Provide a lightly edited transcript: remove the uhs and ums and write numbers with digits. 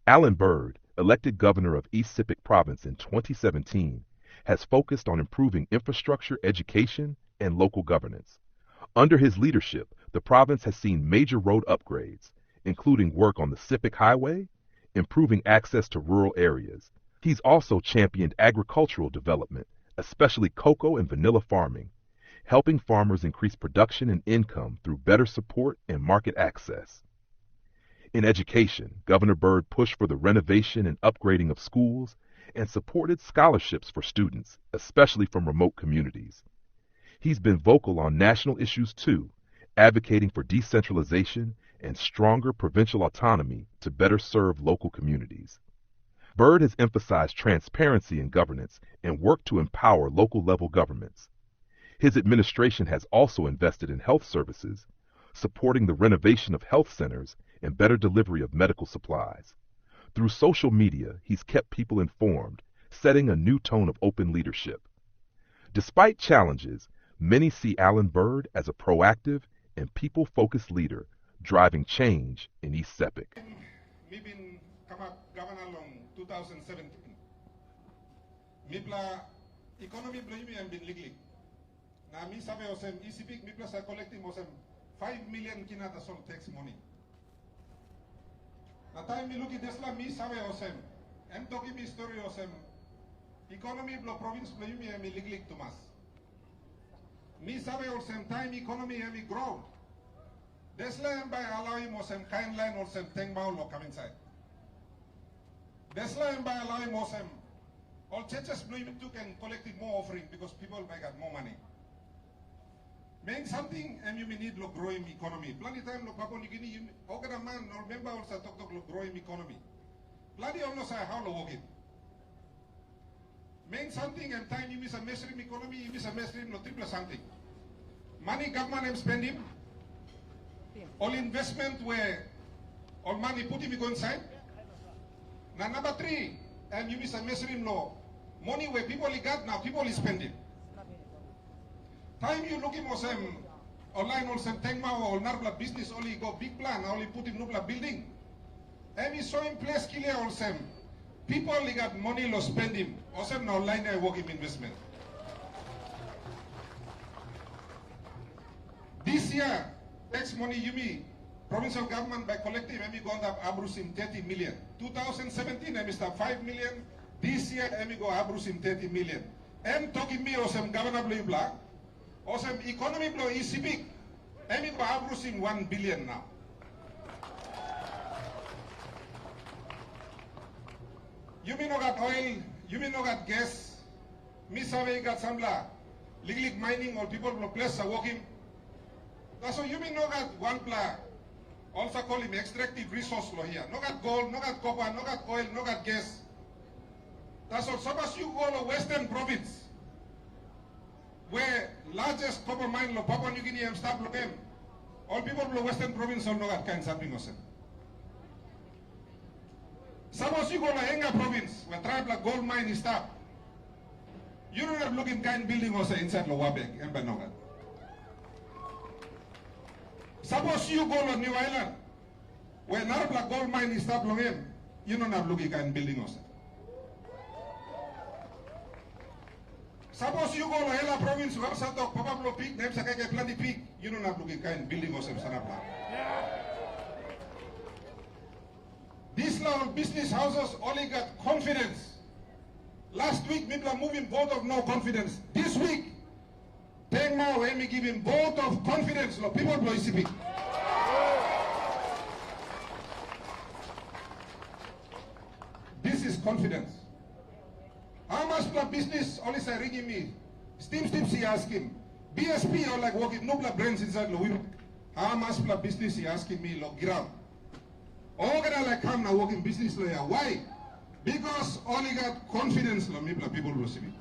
Allan Bird, elected governor of East Sepik Province in 2017, has focused on improving infrastructure, education, and local governance. Under his leadership, the province has seen major road upgrades, including work on the Sepik Highway, improving access to rural areas. He's also championed agricultural development, especially cocoa and vanilla farming, helping farmers increase production and income through better support and market access. In education, Governor Bird pushed for the renovation and upgrading of schools and supported scholarships for students, especially from remote communities. He's been vocal on national issues too, advocating for decentralization and stronger provincial autonomy to better serve local communities. Bird has emphasized transparency in governance and worked to empower local level governments. His administration has also invested in health services, supporting the renovation of health centers and better delivery of medical supplies. Through social media, he's kept people informed, setting a new tone of open leadership. Despite challenges, many see Allan Bird as a proactive and people-focused leader, driving change in East Sepik. I've been governor long 2017. Mipla economy blame and been legally. Na mi sabe osem Sepik mipla sa collecting osem 5 million kinata sol tax money. Na time mi look at Tesla mi sabe osem. Em talking mi story osem. Economy blo province blame and legally to mas. Mi sabe osem time economy and grow. Desla by allowing osem kind line osem teng bao lo come inside. Desla by allowing osem all churches blame took and collected more offering because people may get more money. Main something and you may need lo growing economy. Plenty time lo Papua New Guinea, ogara man or member also talk lo growing economy. Plenty almost say how lo work it. Main something and time you miss a mainstream economy, you miss a mainstream lo triple something. Money government am spending. All investment where all money put him go inside. Now number 3, and you miss a mainstream law. Money where people got now, people is spending. Time you looking for some online or some tengma or narbla business only go big plan, only put in nubla building. And we saw in place clear or some people got money lo spending. Or some online working investment. This year, tax money you mean provincial government by collective emi gone up abrusim 30 million. 2017 emi start 5 million. This year emi go abrusim 30 million. Em talking me or some governor blue black. Or some economy blow is big. Emi go abrusim 1 billion now. You mean no got oil, you mean no got gas. Me survey got some la legal mining or people no place are working. That's why you mean no got one pla. Also call him extractive resource law here. No got gold, no got copper, no got oil, no got gas. That's all. Suppose you go to Western Province, where largest copper mine lo Papua New Guinea and start looking. All people from Western Province all no got kind something else. Suppose you go to Enga Province, where tribal gold mine is start. You don't have looking kind building also inside Lowabek and Banogat. Suppose you go to New Island, where Narbla gold mine is start looking, you don't have looking kind building also. Suppose you go to Hela province, where Sato Pablo Peak, names a plenty peak, you don't have looking kind building also Sanapla. These little business houses only got confidence. Last week, people are moving vote of no confidence. This week, Tengma when we give him vote of confidence, no people blow ECP. This is confidence. How much plus business? Only say ringing me. Steam he ask him. BSP or like working no blood brains inside the women. How much plus business he asking me lo gram. All gonna like come now working business lawyer. Why? Because only got confidence lo people will receive it.